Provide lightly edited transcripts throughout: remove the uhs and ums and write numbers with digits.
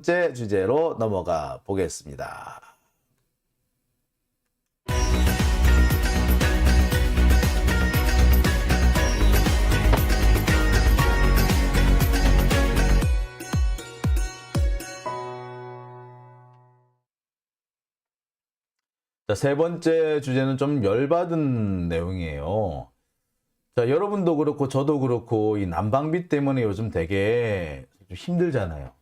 번째 주제로 넘어가 보겠습니다. 자, 세 번째 주제는 좀 열받은 내용이에요. 자, 여러분도 그렇고 저도 그렇고 이 난방비 때문에 요즘 되게 좀 힘들잖아요.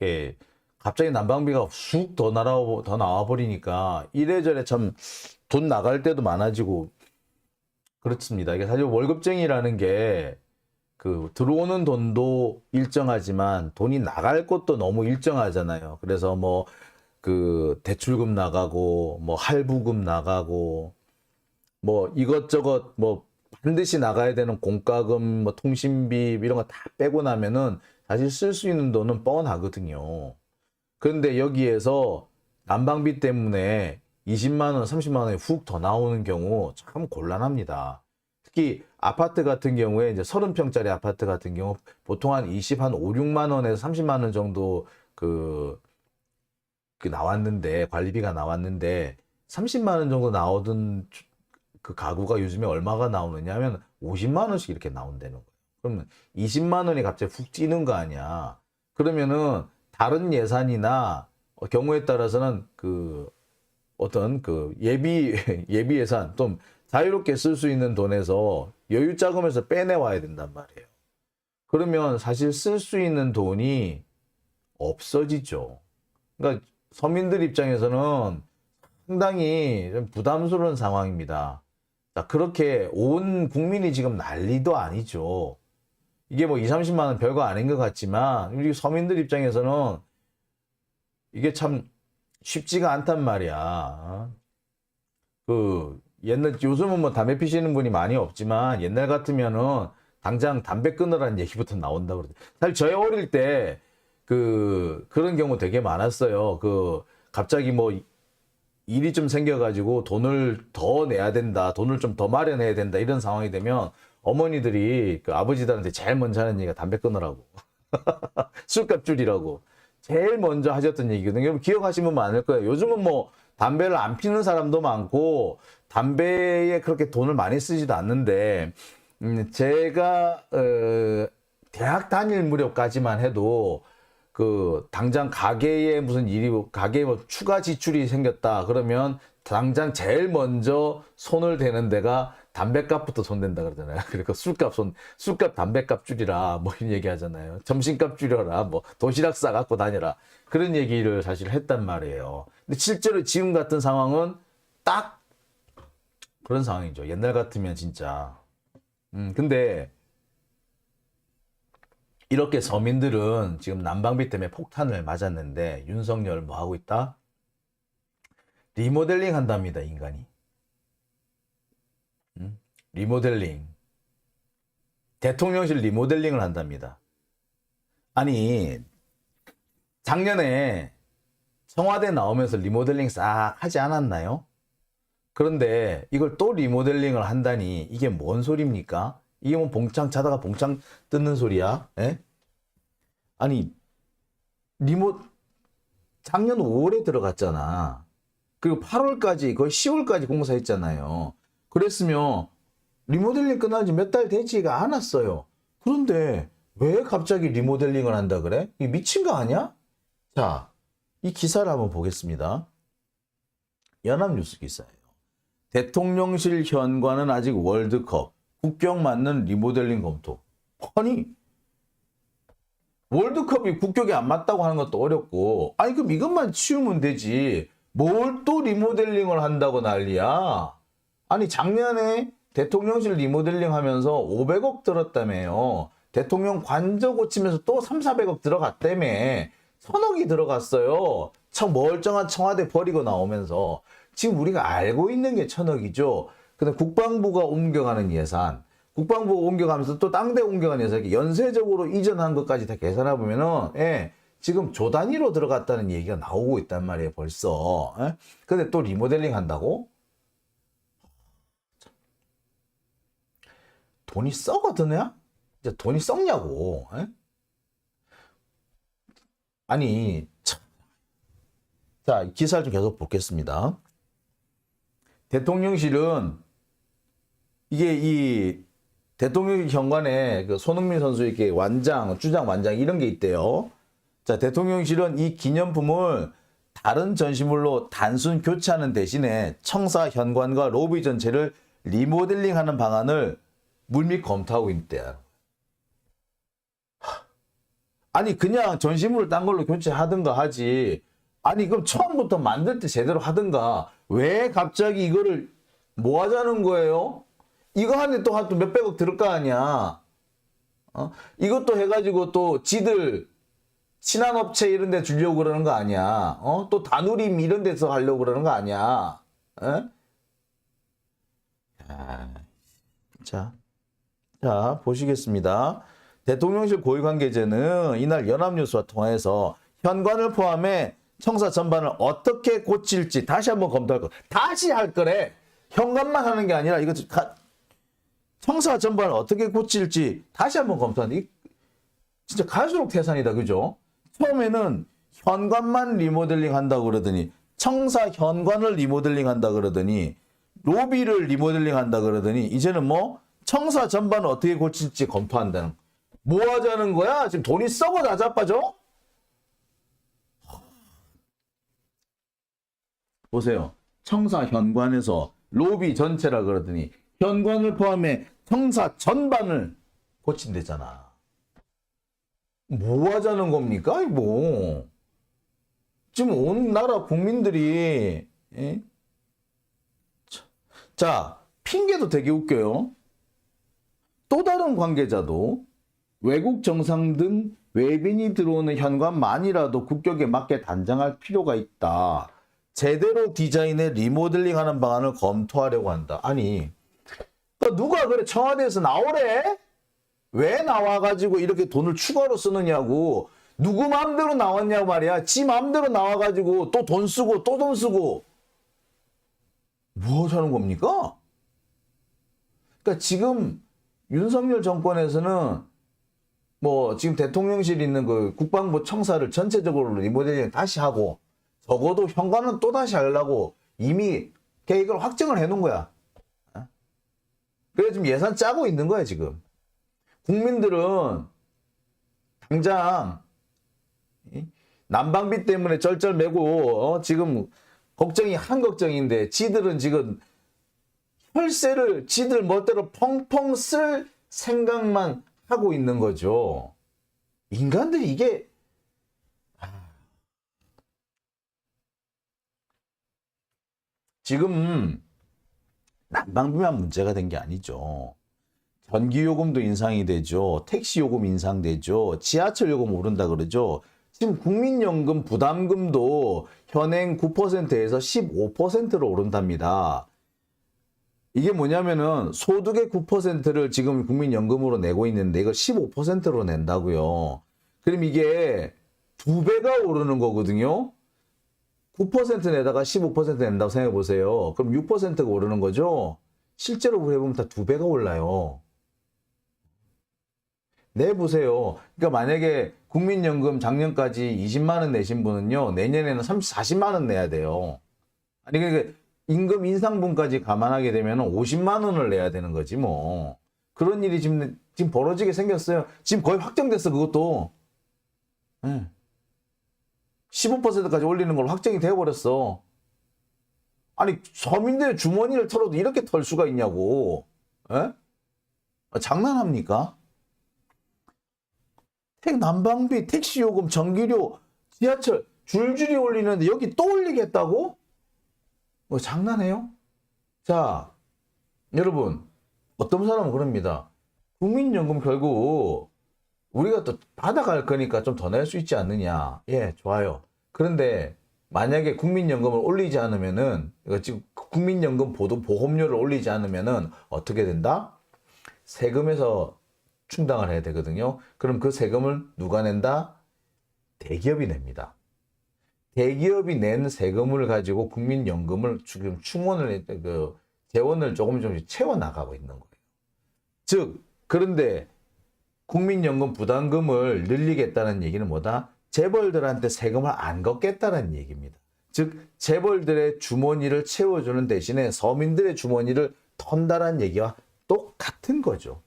예, 갑자기 난방비가 쑥 더 나와 버리니까 이래저래 참 돈 나갈 때도 많아지고 그렇습니다. 이게 사실 월급쟁이라는 게 그 들어오는 돈도 일정하지만 돈이 나갈 것도 너무 일정하잖아요. 그래서 뭐 그 대출금 나가고 뭐 할부금 나가고 뭐 이것저것 뭐 반드시 나가야 되는 공과금 뭐 통신비 이런 거 다 빼고 나면은 사실 쓸 수 있는 돈은 뻔하거든요. 그런데 여기에서 난방비 때문에 20만 원, 30만 원이 훅 더 나오는 경우 참 곤란합니다. 특히 아파트 같은 경우에 이제 30평짜리 아파트 같은 경우 보통 한 5, 6만 원에서 30만 원 정도 그 나왔는데 관리비가 나왔는데 30만 원 정도 나오던 그 가구가 요즘에 얼마가 나오느냐 하면 50만 원씩 이렇게 나온다는 거예요. 그러면 20만 원이 갑자기 훅 찌는 거 아니야. 그러면은 다른 예산이나 경우에 따라서는 그 어떤 그 예비 예산 좀 자유롭게 쓸 수 있는 돈에서 여유 자금에서 빼내와야 된단 말이에요. 그러면 사실 쓸 수 있는 돈이 없어지죠. 그러니까 서민들 입장에서는 상당히 좀 부담스러운 상황입니다. 자, 그렇게 온 국민이 지금 난리도 아니죠. 이게 뭐 2, 30만 원 별거 아닌 것 같지만 우리 서민들 입장에서는 이게 참 쉽지가 않단 말이야. 그 옛날 요즘은 뭐 담배 피시는 분이 많이 없지만 옛날 같으면은 당장 담배 끊으라는 얘기부터 나온다고 그러죠. 사실 저희 어릴 때 그런 경우 되게 많았어요. 그 갑자기 뭐 일이 좀 생겨가지고 돈을 더 내야 된다, 돈을 좀 더 마련해야 된다 이런 상황이 되면 어머니들이 그 아버지들한테 제일 먼저 하는 얘기가 담배 끊으라고, 술값 줄이라고 제일 먼저 하셨던 얘기거든요. 여러분 기억하시는 분 많을 거예요. 요즘은 뭐 담배를 안 피는 사람도 많고 담배에 그렇게 돈을 많이 쓰지도 않는데 제가 대학 다닐 무렵까지만 해도 그 당장 가게에 무슨 일이 가게에 뭐 추가 지출이 생겼다 그러면 당장 제일 먼저 손을 대는 데가 담배값부터 손댄다 그러잖아요. 그러니까 술값 담배값 줄이라 뭐 이런 얘기 하잖아요. 점심값 줄여라 뭐 도시락 싸 갖고 다녀라 그런 얘기를 사실 했단 말이에요. 근데 실제로 지금 같은 상황은 딱 그런 상황이죠. 옛날 같으면 진짜 근데 이렇게 서민들은 지금 난방비 때문에 폭탄을 맞았는데 윤석열 뭐 하고 있다? 리모델링 한답니다, 인간이. 리모델링. 대통령실 리모델링을 한답니다. 아니, 작년에 청와대 나오면서 리모델링 싹 하지 않았나요? 그런데 이걸 또 리모델링을 한다니 이게 뭔 소리입니까? 이게 뭐 봉창 자다가 봉창 뜯는 소리야? 에? 아니, 리모 작년 5월에 들어갔잖아. 그리고 8월까지 거의 10월까지 공사했잖아요. 그랬으면 리모델링 끝난 지 몇 달 되지가 않았어요. 그런데 왜 갑자기 리모델링을 한다 그래? 이 미친 거 아니야? 자, 이 기사를 한번 보겠습니다. 연합뉴스 기사예요. 대통령실 현관은 아직 월드컵, 국경 맞는 리모델링 검토. 아니, 월드컵이 국격이 안 맞다고 하는 것도 어렵고, 아니, 그럼 이것만 치우면 되지. 뭘 또 리모델링을 한다고 난리야? 아니, 작년에 대통령실 리모델링 하면서 500억 들었다며요. 대통령 관저 고치면서 또 3, 400억 들어갔다며. 1000억이 들어갔어요. 멀쩡한 청와대 버리고 나오면서. 지금 우리가 알고 있는 게 1000억이죠. 근데 국방부가 옮겨가는 예산. 국방부가 옮겨가면서 또 딴 데 옮겨가는 예산. 연쇄적으로 이전한 것까지 다 계산해 보면은, 예, 지금 조 단위로 들어갔다는 얘기가 나오고 있단 말이에요, 벌써. 예? 근데 또 리모델링 한다고? 돈이 썩어드냐? 이제 돈이 썩냐고. 예? 아니, 참. 자, 기사를 좀 계속 보겠습니다. 대통령실은 이게 이 대통령실 현관에 그 손흥민 선수 이렇게 완장, 주장 완장 이런 게 있대요. 자, 대통령실은 이 기념품을 다른 전시물로 단순 교체하는 대신에 청사 현관과 로비 전체를 리모델링하는 방안을 물밑 검토하고 있대요. 아니 그냥 전시물을 딴 걸로 교체하든가 하지. 아니 그럼 처음부터 만들 때 제대로 하든가. 왜 갑자기 이거를 뭐 하자는 거예요? 이거 하는데 또 한 몇백억 들을 거 아니야. 이것도 해가지고 또 지들 친한 업체 이런 데 주려고 그러는 거 아니야. 또 다누림 이런 데서 하려고 그러는 거 아니야. 자, 보시겠습니다. 대통령실 고위 관계자는 이날 연합뉴스와 통화해서 현관을 포함해 청사 전반을 어떻게 고칠지 다시 한번 검토할 거. 다시 할 거래. 현관만 하는 게 아니라 이거 청사 전반을 어떻게 고칠지 다시 한번 검토한다. 진짜 갈수록 태산이다. 그죠? 처음에는 현관만 리모델링 한다고 그러더니 청사 현관을 리모델링 한다 그러더니 로비를 리모델링 한다 그러더니 이제는 뭐 청사 전반을 어떻게 고칠지 검토한다는. 뭐 하자는 거야? 지금 돈이 썩어 다 자빠져? 보세요. 청사 현관에서 로비 전체라 그러더니 현관을 포함해 청사 전반을 고친대잖아. 뭐 하자는 겁니까? 뭐 지금 온 나라 국민들이 자, 핑계도 되게 웃겨요. 또 다른 관계자도 외국 정상 등 외빈이 들어오는 현관만이라도 국격에 맞게 단장할 필요가 있다. 제대로 디자인에 리모델링하는 방안을 검토하려고 한다. 아니, 누가 그래 청와대에서 나오래? 왜 나와가지고 이렇게 돈을 추가로 쓰느냐고. 누구 마음대로 나왔냐고 말이야. 지 마음대로 나와가지고 또 돈 쓰고 또 돈 쓰고. 뭐 하자는 겁니까? 그러니까 지금 윤석열 정권에서는 뭐 지금 대통령실 있는 그 국방부 청사를 전체적으로 리모델링 다시 하고 적어도 현관은 또 다시 하려고 이미 계획을 확정을 해놓은 거야. 그래 지금 예산 짜고 있는 거야 지금. 국민들은 당장 난방비 때문에 쩔쩔매고 지금 걱정이 한 걱정인데 지들은 지금 혈세를 지들 멋대로 펑펑 쓸 생각만 하고 있는 거죠. 인간들이 이게 지금 난방비만 문제가 된 게 아니죠. 전기요금도 인상이 되죠. 택시요금 인상되죠. 지하철요금 오른다 그러죠. 지금 국민연금 부담금도 현행 9%에서 15%로 오른답니다. 이게 뭐냐면은 소득의 9%를 지금 국민연금으로 내고 있는데 이걸 15%로 낸다고요. 그럼 이게 2배가 오르는 거거든요. 9% 내다가 15% 낸다고 생각해 보세요. 그럼 6%가 오르는 거죠. 실제로 해보면 다 2배가 올라요. 내보세요. 그러니까 만약에 국민연금 작년까지 20만 원 내신 분은요. 내년에는 40만 원 내야 돼요. 아니 그러니까 임금 인상분까지 감안하게 되면 50만 원을 내야 되는 거지 뭐. 그런 일이 지금 벌어지게 생겼어요. 지금 거의 확정됐어 그것도. 15%까지 올리는 걸 확정이 되어버렸어. 아니 서민들의 주머니를 털어도 이렇게 털 수가 있냐고. 장난합니까? 난방비, 택시요금, 전기료, 지하철 줄줄이 올리는데 여기 또 올리겠다고? 뭐 장난해요? 자, 여러분 어떤 사람은 그럽니다. 국민연금 결국 우리가 또 받아갈 거니까 좀 더 낼 수 있지 않느냐. 예, 좋아요. 그런데 만약에 국민연금을 올리지 않으면은 이거 지금 국민연금 보험료를 올리지 않으면은 어떻게 된다? 세금에서 충당을 해야 되거든요. 그럼 그 세금을 누가 낸다? 대기업이 냅니다. 대기업이 낸 세금을 가지고 국민연금을 지금 재원을 조금씩 채워 나가고 있는 거예요. 즉, 그런데 국민연금 부담금을 늘리겠다는 얘기는 뭐다? 재벌들한테 세금을 안 걷겠다는 얘기입니다. 즉 재벌들의 주머니를 채워주는 대신에 서민들의 주머니를 턴다라는 얘기와 똑같은 거죠.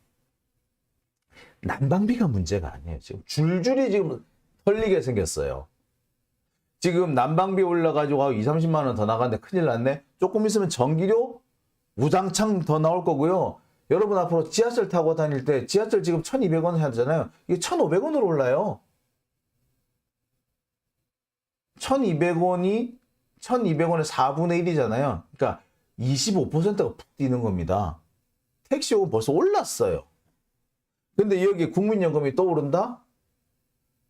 난방비가 문제가 아니에요. 지금 줄줄이 지금 털리게 생겼어요. 지금 난방비 올라가지고 2, 30만 원 더 나가는데 큰일 났네. 조금 있으면 전기료 우장창 더 나올 거고요. 여러분 앞으로 지하철 타고 다닐 때 지하철 지금 1,200원 해야 되잖아요. 이게 1,500원으로 올라요. 1,200원의 4분의 1이잖아요. 그러니까 25%가 푹 뛰는 겁니다. 택시요금 벌써 올랐어요. 근데 여기 국민연금이 또 오른다?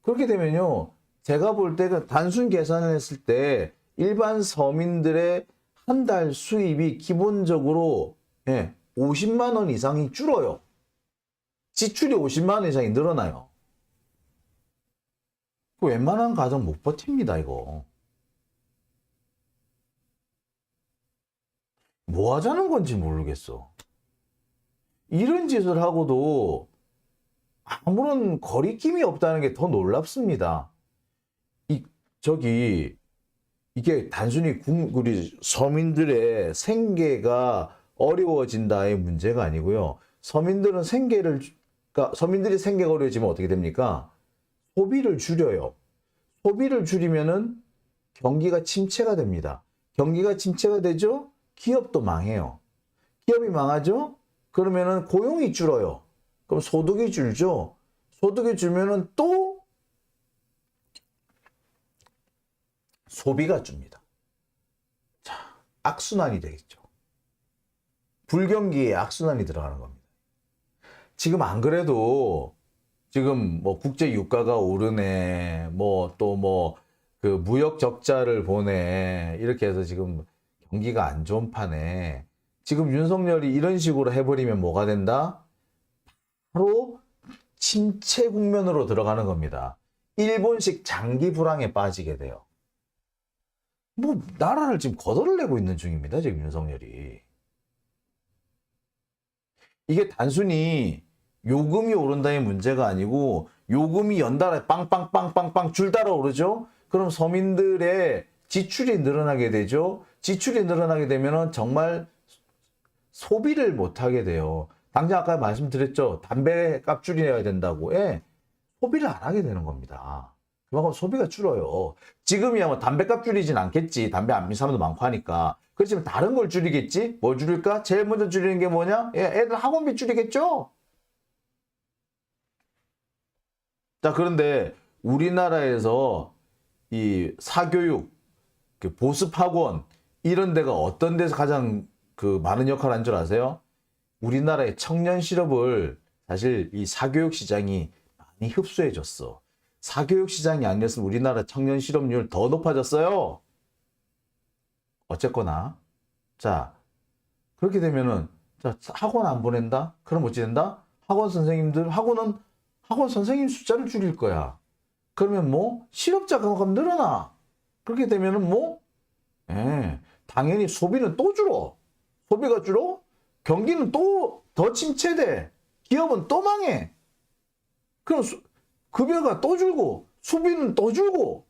그렇게 되면요. 제가 볼 때는 단순 계산을 했을 때 일반 서민들의 한 달 수입이 기본적으로 50만 원 이상이 줄어요. 지출이 50만 원 이상이 늘어나요. 웬만한 가정 못 버팁니다, 이거. 뭐 하자는 건지 모르겠어. 이런 짓을 하고도 아무런 거리낌이 없다는 게 더 놀랍습니다. 이게 단순히 우리 서민들의 생계가 어려워진다의 문제가 아니고요. 서민들이 생계가 어려워지면 어떻게 됩니까? 소비를 줄여요. 소비를 줄이면은 경기가 침체가 됩니다. 경기가 침체가 되죠? 기업도 망해요. 기업이 망하죠? 그러면은 고용이 줄어요. 그럼 소득이 줄죠? 소득이 줄면은 또 소비가 줍니다. 자, 악순환이 되겠죠. 불경기에 악순환이 들어가는 겁니다. 지금 안 그래도 지금 뭐 국제 유가가 오르네, 그 무역 적자를 보네, 이렇게 해서 지금 경기가 안 좋은 판에 지금 윤석열이 이런 식으로 해버리면 뭐가 된다? 바로 침체 국면으로 들어가는 겁니다. 일본식 장기 불황에 빠지게 돼요. 뭐 나라를 지금 거덜을 내고 있는 중입니다. 지금 윤석열이. 이게 단순히 요금이 오른다의 문제가 아니고 요금이 연달아 빵빵빵빵빵 줄따라 오르죠. 그럼 서민들의 지출이 늘어나게 되죠. 지출이 늘어나게 되면 정말 소비를 못하게 돼요. 당장 아까 말씀드렸죠. 담배 값 줄여야 된다고. 소비를 안 하게 되는 겁니다. 그만큼 소비가 줄어요. 지금이야 뭐 담배값 줄이진 않겠지. 담배 안 피는 사람도 많고 하니까. 그렇지만 다른 걸 줄이겠지? 뭘 줄일까? 제일 먼저 줄이는 게 뭐냐? 애들 학원비 줄이겠죠? 자, 그런데 우리나라에서 이 사교육, 보습학원, 이런 데가 어떤 데서 가장 많은 역할을 한 줄 아세요? 우리나라의 청년 실업을 사실 이 사교육 시장이 많이 흡수해 줬어. 사교육 시장이 아니었으면 우리나라 청년 실업률 더 높아졌어요. 어쨌거나 자 그렇게 되면은 자 학원 안 보낸다? 그럼 어찌 된다? 학원 선생님 숫자를 줄일 거야. 그러면 뭐 실업자가 늘어나. 그렇게 되면은 당연히 소비는 또 줄어. 소비가 줄어? 경기는 또 더 침체돼. 기업은 또 망해. 그럼 급여가 또 줄고, 수비는 또 줄고,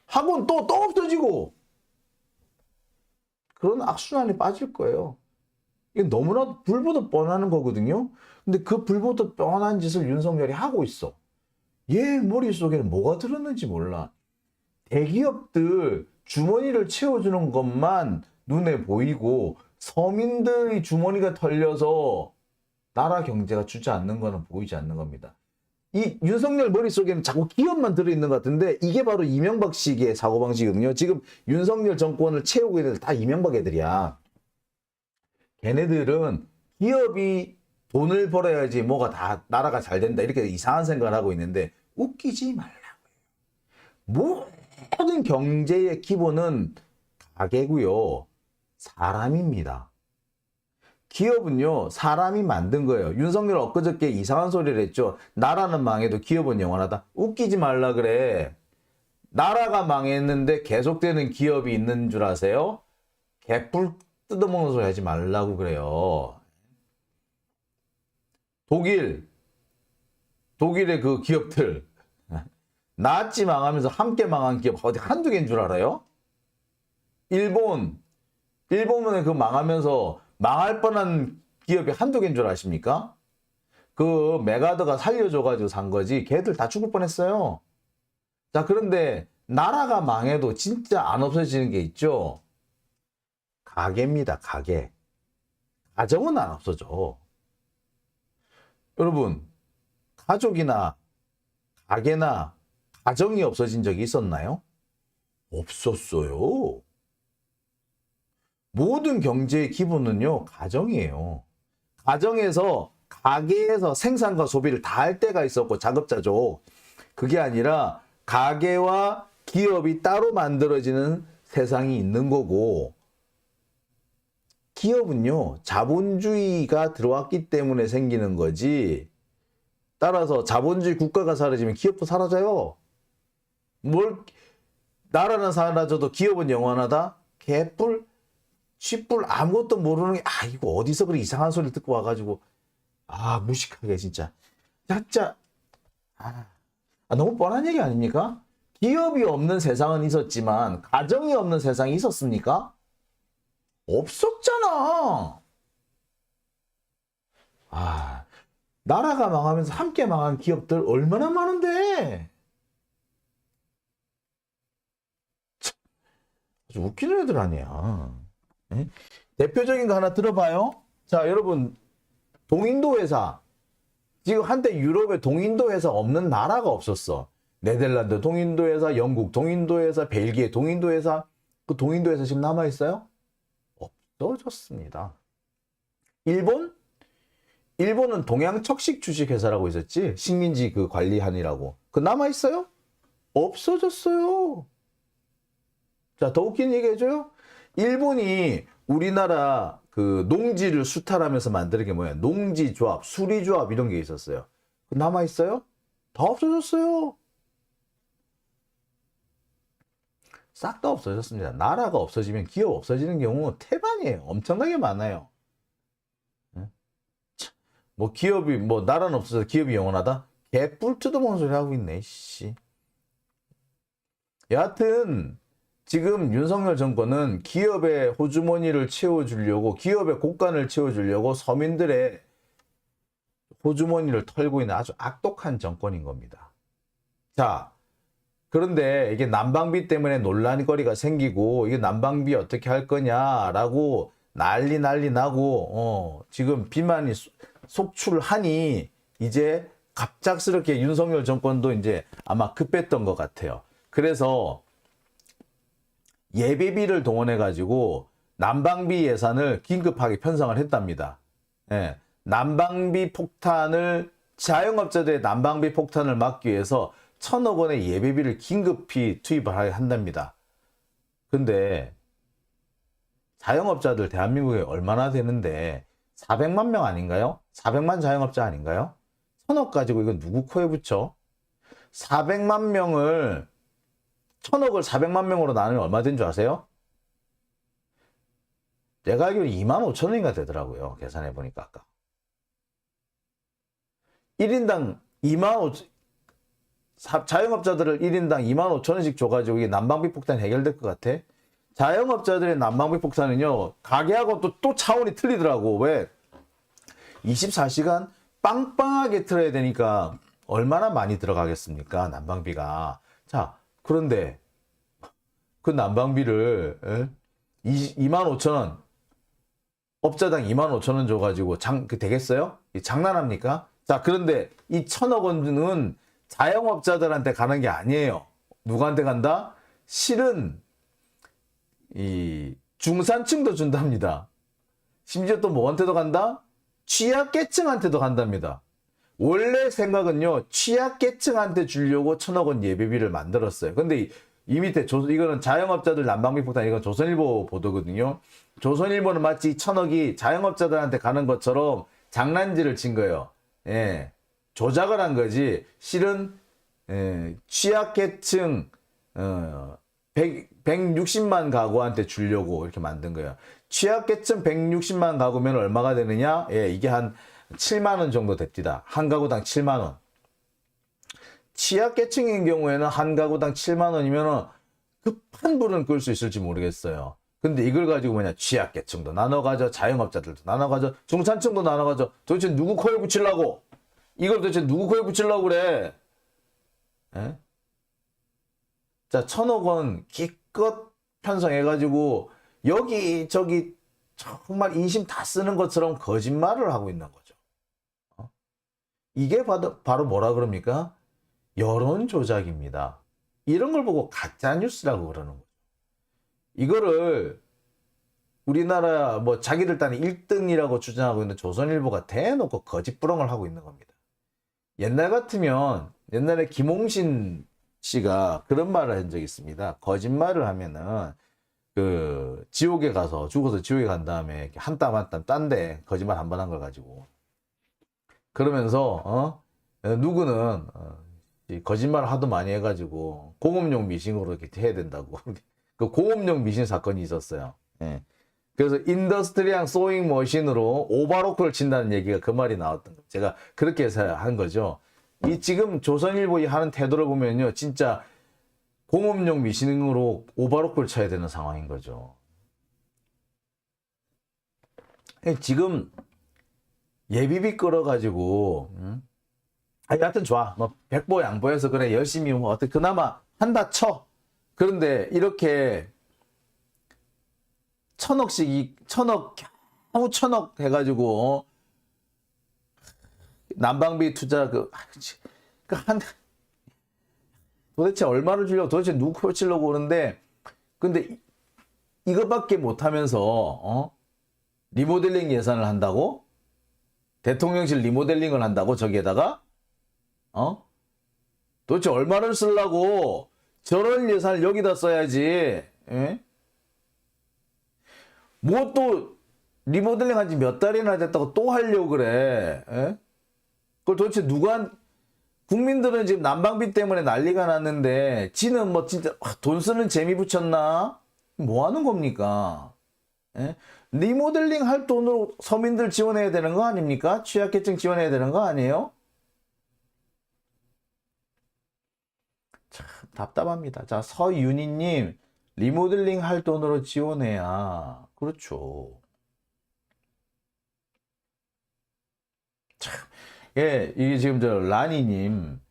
학원 또 없어지고, 그런 악순환에 빠질 거예요. 이게 너무나 불보듯 뻔한 거거든요. 근데 그 불보듯 뻔한 짓을 윤석열이 하고 있어. 얘 머릿속에는 뭐가 들었는지 몰라. 대기업들 주머니를 채워주는 것만 눈에 보이고 서민들의 주머니가 털려서 나라 경제가 주지 않는 거는 보이지 않는 겁니다. 이 윤석열 머릿속에는 자꾸 기업만 들어있는 것 같은데 이게 바로 이명박 시기의 사고방식이거든요. 지금 윤석열 정권을 채우고 있는 애들 다 이명박 애들이야. 걔네들은 기업이 돈을 벌어야지 뭐가 다 나라가 잘 된다 이렇게 이상한 생각을 하고 있는데 웃기지 말라고요. 모든 경제의 기본은 가계고요. 사람입니다. 기업은요 사람이 만든 거예요. 윤석열 엊그저께 이상한 소리를 했죠. 나라는 망해도 기업은 영원하다. 웃기지 말라 그래. 나라가 망했는데 계속되는 기업이 있는 줄 아세요? 개뿔 뜯어먹는 소리 하지 말라고 그래요. 독일의 그 기업들 나치 망하면서 함께 망한 기업 어디 한두 개인 줄 알아요? 일본은 그 망하면서 망할 뻔한 기업이 한두 개인 줄 아십니까? 그 메가더가 살려줘가지고 산 거지 걔들 다 죽을 뻔했어요. 자, 그런데 나라가 망해도 진짜 안 없어지는 게 있죠. 가게입니다. 가게. 가정은 안 없어져. 여러분, 가족이나 가게나 가정이 없어진 적이 있었나요? 없었어요. 모든 경제의 기본은요, 가정이에요. 가정에서, 가게에서 생산과 소비를 다 할 때가 있었고, 자급자족. 그게 아니라, 가게와 기업이 따로 만들어지는 세상이 있는 거고, 기업은요, 자본주의가 들어왔기 때문에 생기는 거지, 따라서 자본주의 국가가 사라지면 기업도 사라져요. 나라는 사라져도 기업은 영원하다? 개뿔? 쥐뿔 아무것도 모르는 게, 이거 어디서 그렇게 이상한 소리를 듣고 와가지고, 무식하게 진짜. 진짜, 너무 뻔한 얘기 아닙니까? 기업이 없는 세상은 있었지만, 가정이 없는 세상이 있었습니까? 없었잖아. 나라가 망하면서 함께 망한 기업들 얼마나 많은데. 아주 웃기는 애들 아니야. 에? 대표적인 거 하나 들어봐요. 자, 여러분, 동인도 회사. 지금 한때 유럽에 동인도 회사 없는 나라가 없었어. 네덜란드 동인도 회사, 영국 동인도 회사, 벨기에 동인도 회사. 그 동인도 회사 지금 남아있어요? 없어졌습니다. 일본은 동양척식 주식회사라고 있었지. 식민지 그 관리하느라고. 그 남아있어요? 없어졌어요. 자, 더 웃긴 얘기 해줘요. 일본이 우리나라 그 농지를 수탈하면서 만드는 게 뭐야? 농지조합, 수리조합 이런 게 있었어요. 남아있어요? 다 없어졌어요. 싹 다 없어졌습니다. 나라가 없어지면 기업 없어지는 경우 태반이에요. 엄청나게 많아요. 뭐 기업이, 뭐 나라는 없어서 기업이 영원하다? 개뿔 뜯어먹는 소리 하고 있네, 씨. 여하튼 지금 윤석열 정권은 기업의 호주머니를 채워주려고, 기업의 곳간을 채워주려고 서민들의 호주머니를 털고 있는 아주 악독한 정권인 겁니다. 자, 그런데 이게 난방비 때문에 논란거리가 생기고, 이게 난방비 어떻게 할 거냐라고 난리 나고, 지금 비만이 속출하니 이제 갑작스럽게 윤석열 정권도 이제 아마 급했던 것 같아요. 그래서 예비비를 동원해가지고 난방비 예산을 긴급하게 편성을 했답니다. 예, 난방비 폭탄을, 자영업자들의 난방비 폭탄을 막기 위해서 1,000억 원의 예비비를 긴급히 투입을 한답니다. 근데 자영업자들 대한민국에 얼마나 되는데 400만 명 아닌가요? 400만 자영업자 아닌가요? 1,000억 가지고 이거 누구 코에 붙여? 400만 명을 1,000억을 400만 명으로 나누면 얼마 된 줄 아세요? 내가 알기로 25,000원인가 되더라고요. 계산해 보니까 아까. 1인당 25,000원, 자영업자들을 1인당 25,000원씩 줘가지고 이게 난방비 폭탄 해결될 것 같아? 자영업자들의 난방비 폭탄은요, 가게하고 또 차원이 틀리더라고. 왜? 24시간 빵빵하게 틀어야 되니까 얼마나 많이 들어가겠습니까? 난방비가. 자, 그런데 그 난방비를 25,000원, 업자당 25,000원 줘가지고 되겠어요? 장난합니까? 자, 그런데 이 1,000억 원은 자영업자들한테 가는 게 아니에요. 누구한테 간다? 실은 이 중산층도 준답니다. 심지어 또 뭐한테도 간다? 취약계층한테도 간답니다. 원래 생각은요, 취약계층한테 주려고 1,000억 원 예비비를 만들었어요. 근데 이 밑에 이거는 자영업자들 난방비 폭탄, 이건 조선일보 보도거든요. 조선일보는 마치 1,000억이 자영업자들한테 가는 것처럼 장난질을 친 거예요. 예, 조작을 한 거지. 실은 취약계층 160만 가구한테 주려고 이렇게 만든 거예요. 취약계층 160만 가구면 얼마가 되느냐? 예, 이게 한 7만 원 정도 됩니다. 한 가구당 7만 원. 취약계층인 경우에는 한 가구당 7만 원이면은 급한 불은 끌 수 있을지 모르겠어요. 근데 이걸 가지고 뭐냐, 취약계층도 나눠가져, 자영업자들도 나눠가져, 중산층도 나눠가져. 도대체 누구 코에 붙이려고? 이걸 도대체 누구 코에 붙이려고 그래? 에? 자, 1,000억 원 기껏 편성해가지고 여기저기 정말 인심 다 쓰는 것처럼 거짓말을 하고 있는 거죠. 이게 바로 뭐라 그럽니까? 여론 조작입니다. 이런 걸 보고 가짜뉴스라고 그러는 거죠. 이거를 우리나라 뭐 자기들 딴 1등이라고 주장하고 있는 조선일보가 대놓고 거짓부렁을 하고 있는 겁니다. 옛날 같으면, 옛날에 김홍신 씨가 그런 말을 한 적이 있습니다. 거짓말을 하면은 지옥에 가서 죽어서 지옥에 간 다음에 한 땀 한 땀 딴데 거짓말 한 번 한 걸 가지고 그러면서 누구는 이 거짓말을 하도 많이 해가지고 공업용 미싱으로 이렇게 해야 된다고. 그 공업용 미싱 사건이 있었어요. 예. 그래서 인더스트리얼 소잉 머신으로 오바로크를 친다는 얘기가 그 말이 나왔던 거예요. 제가 그렇게 해서 한 거죠. 이 지금 조선일보 하는 태도를 보면요, 진짜 공업용 미싱으로 오바로크를 쳐야 되는 상황인 거죠. 지금 예비비 끌어가지고, 하여튼 좋아. 뭐, 백보 양보해서 그래, 열심히 뭐, 어떻게, 그나마 한다 쳐. 그런데 이렇게 1,000억씩, 1,000억, 겨우 1,000억 해가지고, 난방비 투자, 도대체 얼마를 주려고, 도대체 누구 펼치려고 그러는데, 근데 이것밖에 못하면서, 리모델링 예산을 한다고? 대통령실 리모델링을 한다고? 저기에다가? 도대체 얼마를 쓰려고? 저런 예산을 여기다 써야지. 예? 뭐 또 리모델링 한 지 몇 달이나 됐다고 또 하려고 그래. 예? 그걸 도대체 국민들은 지금 난방비 때문에 난리가 났는데 지는 뭐 진짜 돈 쓰는 재미 붙였나? 뭐 하는 겁니까? 예? 리모델링 할 돈으로 서민들 지원해야 되는 거 아닙니까? 취약계층 지원해야 되는 거 아니에요? 참 답답합니다. 자, 서윤희님, 리모델링 할 돈으로 지원해야. 그렇죠. 참, 예, 이게 지금 라니님,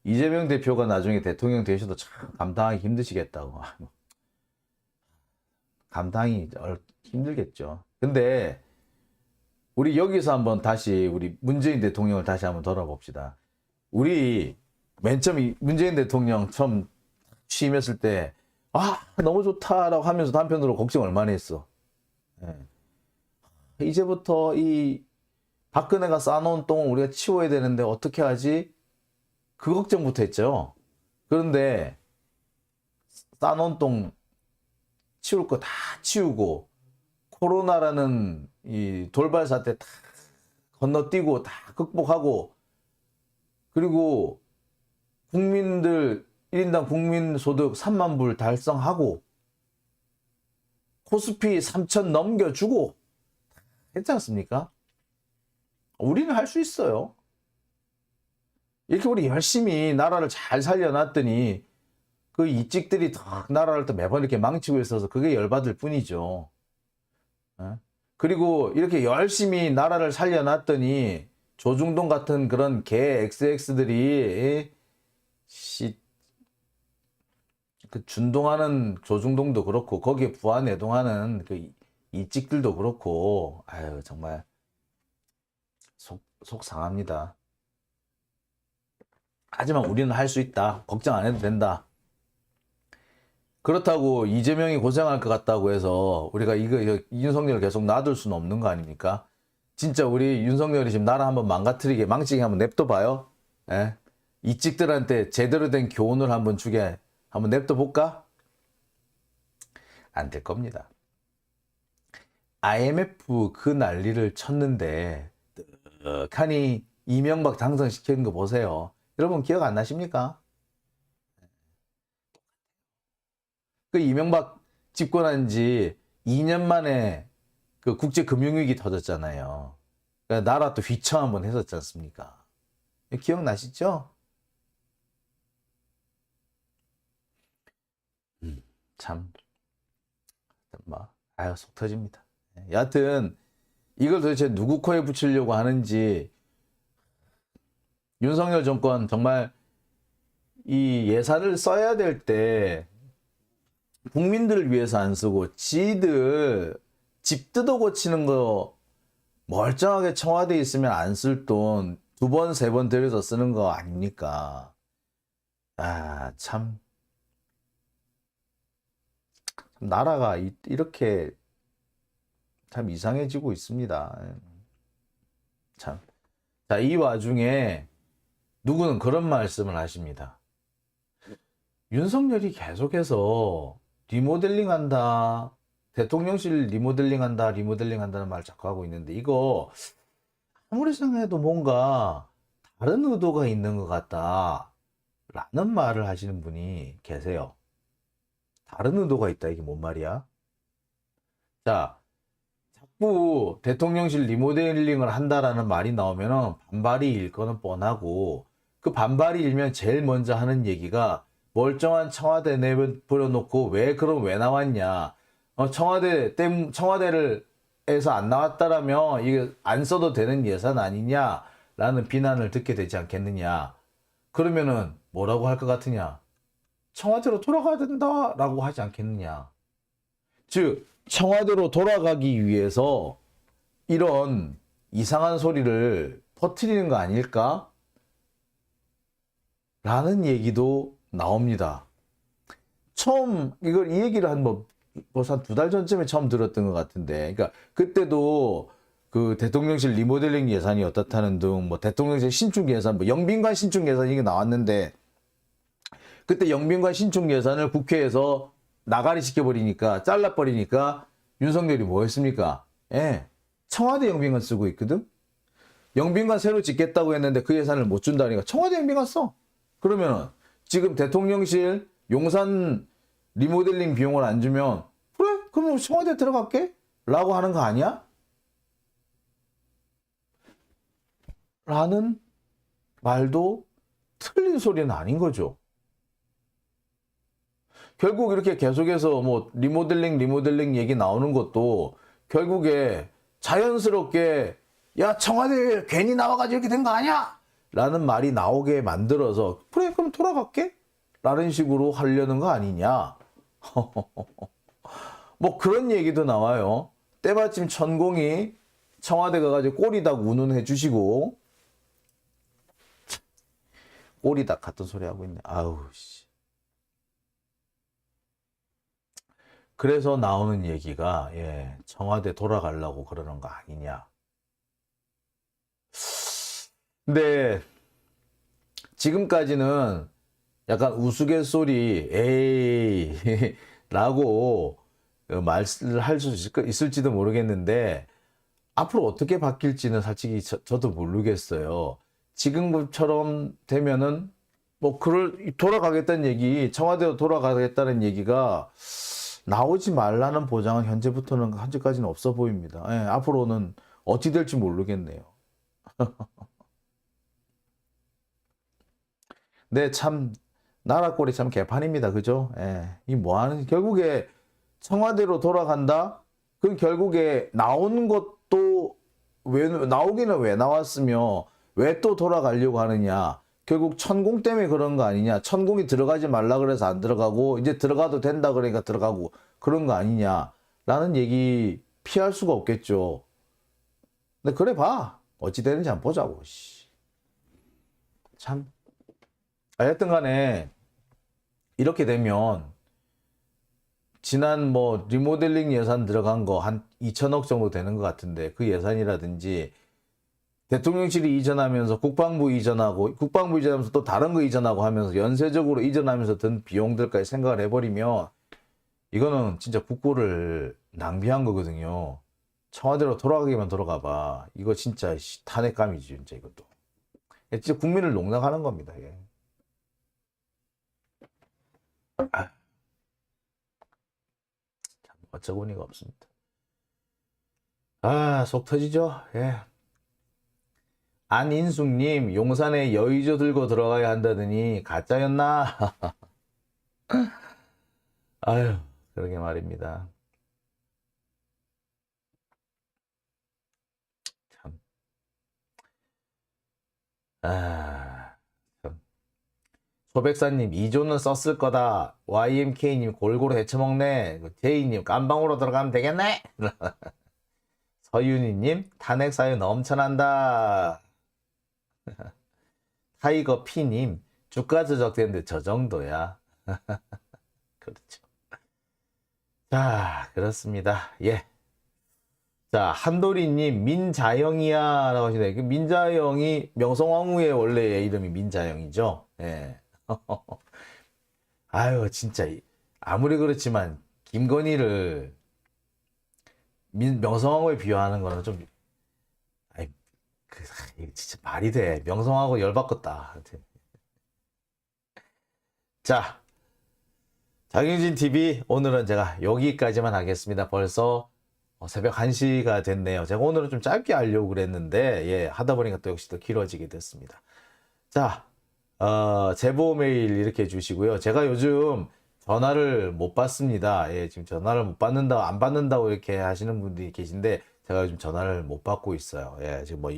이재명 대표가 나중에 대통령 되셔도 참 감당하기 힘드시겠다고. 감당이 힘들겠죠. 근데 우리 여기서 한번 다시 우리 문재인 대통령을 다시 한번 돌아봅시다. 우리 맨 처음 문재인 대통령 처음 취임했을 때 너무 좋다라고 하면서 한편으로 걱정 얼마나 했어. 예. 이제부터 이 박근혜가 쌓아놓은 똥을 우리가 치워야 되는데 어떻게 하지? 그 걱정부터 했죠. 그런데 쌓아놓은 똥 치울 거 다 치우고 코로나라는 이 돌발 사태 다 건너뛰고 다 극복하고 그리고 국민들 1인당 국민소득 3만 불 달성하고 코스피 3천 넘겨주고 했지 않습니까? 우리는 할 수 있어요. 이렇게 우리 열심히 나라를 잘 살려놨더니 그 이찍들이 다 나라를 또 매번 이렇게 망치고 있어서 그게 열받을 뿐이죠. 그리고 이렇게 열심히 나라를 살려놨더니 조중동 같은 그런 개 XX들이 그 준동하는 조중동도 그렇고 거기에 부안내동하는 그 이찍들도 그렇고 아유 정말 속 상합니다. 하지만 우리는 할 수 있다. 걱정 안 해도 된다. 그렇다고 이재명이 고생할 것 같다고 해서 우리가 이거 윤석열을 계속 놔둘 수는 없는 거 아닙니까? 진짜 우리 윤석열이 지금 나라 한번 망치게 한번 냅둬 봐요. 예? 이찍들한테 제대로 된 교훈을 한번 주게 한번 냅둬 볼까? 안 될 겁니다. IMF 그 난리를 쳤는데 떡하니 이명박 당선시키는 거 보세요. 여러분 기억 안 나십니까? 그 이명박 집권한 지 2년 만에 그 국제금융위기 터졌잖아요. 그러니까 나라 또 휘청 한번 했었지 않습니까? 기억나시죠? 참, 아유, 속 터집니다. 여하튼, 이걸 도대체 누구 코에 붙이려고 하는지, 윤석열 정권 정말 이 예산을 써야 될 때, 국민들을 위해서 안 쓰고, 지들 집 뜯어 고치는 거 멀쩡하게 청와대에 있으면 안 쓸 돈, 2번, 3번 들여서 쓰는 거 아닙니까? 아, 참. 나라가 이렇게 참 이상해지고 있습니다. 참. 자, 이 와중에 누구는 그런 말씀을 하십니다. 윤석열이 계속해서 리모델링 한다, 대통령실 리모델링 한다, 리모델링 한다는 말 자꾸 하고 있는데, 이거 아무리 생각해도 뭔가 다른 의도가 있는 것 같다 라는 말을 하시는 분이 계세요. 다른 의도가 있다, 이게 뭔 말이야? 자, 자꾸 대통령실 리모델링을 한다라는 말이 나오면 반발이 일 거는 뻔하고, 그 반발이 일면 제일 먼저 하는 얘기가 멀쩡한 청와대 내버려놓고 그럼 왜 나왔냐? 청와대를 에서 안 나왔다라면 이게 안 써도 되는 예산 아니냐라는 비난을 듣게 되지 않겠느냐? 그러면은 뭐라고 할 것 같으냐? 청와대로 돌아가야 된다라고 하지 않겠느냐? 즉, 청와대로 돌아가기 위해서 이런 이상한 소리를 퍼뜨리는 거 아닐까? 라는 얘기도 나옵니다. 처음 이 얘기를 벌써 한 2달 전쯤에 처음 들었던 것 같은데, 그러니까 그때도 그 대통령실 리모델링 예산이 어떻다는 등, 뭐 대통령실 신축 예산, 뭐 영빈관 신축 예산 이게 나왔는데, 그때 영빈관 신축 예산을 국회에서 나가리 시켜버리니까, 잘라버리니까 윤석열이 뭐 했습니까? 예, 청와대 영빈관 쓰고 있거든? 영빈관 새로 짓겠다고 했는데 그 예산을 못 준다니까 청와대 영빈관 써. 그러면은 지금 대통령실 용산 리모델링 비용을 안 주면, 그래? 그럼 청와대 들어갈게? 라고 하는 거 아니야? 라는 말도 틀린 소리는 아닌 거죠. 결국 이렇게 계속해서 뭐 리모델링 얘기 나오는 것도 결국에 자연스럽게, 야, 청와대 괜히 나와가지고 이렇게 된 거 아니야? 라는 말이 나오게 만들어서, 그래, 그럼 돌아갈게? 라는 식으로 하려는 거 아니냐? 뭐 그런 얘기도 나와요. 때마침 천공이 청와대 가가지고 꼬리닭 운운해 주시고, 꼬리닭 같은 소리 하고 있네. 아우 씨. 그래서 나오는 얘기가, 예, 청와대 돌아가려고 그러는 거 아니냐. 근데 지금까지는 약간 우스갯소리, 에이 라고 말을 할 수 있을지도 모르겠는데, 앞으로 어떻게 바뀔지는 솔직히 저도 모르겠어요. 지금처럼 되면은 뭐 돌아가겠다는 얘기, 청와대로 돌아가겠다는 얘기가 나오지 말라는 보장은 현재까지는 없어 보입니다. 예, 앞으로는 어찌 될지 모르겠네요. 네, 참 나라 꼴이 참 개판입니다. 그죠? 예, 이 뭐하는, 결국에 청와대로 돌아간다? 그 결국에 나온 것도 나오기는 왜 나왔으며 왜 또 돌아가려고 하느냐? 결국 천공 때문에 그런 거 아니냐? 천공이 들어가지 말라 그래서 안 들어가고 이제 들어가도 된다 그러니까 들어가고 그런 거 아니냐? 라는 얘기 피할 수가 없겠죠. 근데 그래 봐. 어찌 되는지 한번 보자고. 참. 하여튼 간에 이렇게 되면 지난 뭐 리모델링 예산 들어간 거 한 2천억 정도 되는 것 같은데, 그 예산이라든지 대통령실이 이전하면서 국방부 이전하면서 또 다른 거 이전하고 하면서 연쇄적으로 이전하면서 든 비용들까지 생각을 해버리면 이거는 진짜 국고를 낭비한 거거든요. 청와대로 돌아가기만 돌아가봐. 이거 진짜 탄핵감이지, 진짜 이것도. 진짜 국민을 농락하는 겁니다, 이게. 참 어처구니가 없습니다. 속 터지죠? 예. 안인숙님, 용산에 여의도 들고 들어가야 한다더니 가짜였나? 아유. 그러게 말입니다. 참. 아, 참. 소백사님 2조는 썼을 거다. YMK님 골고루 헤쳐먹네. 제이님 깜방으로 들어가면 되겠네. 서윤희님 탄핵 사유 넘쳐난다. 타이거 피님 주가 조작되는데 저 정도야. 그렇죠. 자, 그렇습니다. 예. 자, 한도리님 민자영이야 라고 하시네. 그 민자영이 명성황후의 원래 이름이 민자영이죠. 예. 아유, 진짜 아무리 그렇지만 김건희를 명성황후에 비유하는 거는 좀, 아이, 이게 진짜 말이 돼. 명성황후 열받겠다. 자, 장윤진 TV 오늘은 제가 여기까지만 하겠습니다. 벌써 새벽 1시가 됐네요. 제가 오늘은 좀 짧게 하려고 그랬는데 예, 하다 보니까 또 역시 더 길어지게 됐습니다. 자, 제보 메일 이렇게 주시고요. 제가 요즘 전화를 못 받습니다. 예, 지금 전화를 못 받는다고 안 받는다고 이렇게 하시는 분들이 계신데 제가 요즘 전화를 못 받고 있어요. 예, 지금 뭐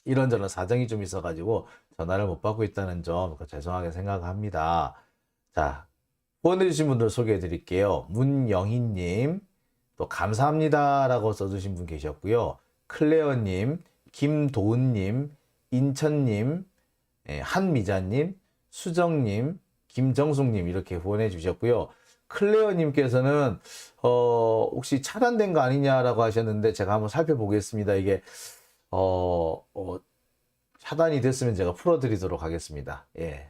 이런저런 사정이 좀 있어가지고 전화를 못 받고 있다는 점 죄송하게 생각합니다. 자, 후원해주신 분들 소개해 드릴게요. 문영희님, 또 감사합니다라고 써주신 분 계셨고요. 클레어님, 김도은님, 인천님, 한미자님, 수정님, 김정숙님 이렇게 후원해 주셨고요. 클레어님께서는 혹시 차단된 거 아니냐라고 하셨는데 제가 한번 살펴보겠습니다. 이게 차단이 됐으면 제가 풀어드리도록 하겠습니다. 예.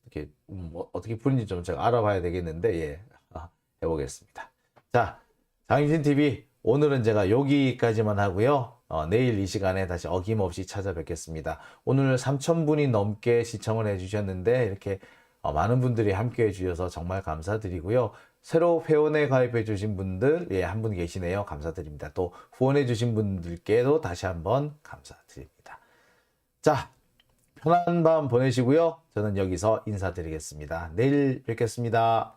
이렇게 뭐 어떻게 풀는지 좀 제가 알아봐야 되겠는데 예. 해보겠습니다. 자, 장윤진 TV 오늘은 제가 여기까지만 하고요. 내일 이 시간에 다시 어김없이 찾아뵙겠습니다. 오늘 3,000분이 넘게 시청을 해주셨는데 이렇게 많은 분들이 함께 해주셔서 정말 감사드리고요. 새로 회원에 가입해 주신 분들 예, 한 분 계시네요. 감사드립니다. 또 후원해 주신 분들께도 다시 한번 감사드립니다. 자, 편안한 밤 보내시고요. 저는 여기서 인사드리겠습니다. 내일 뵙겠습니다.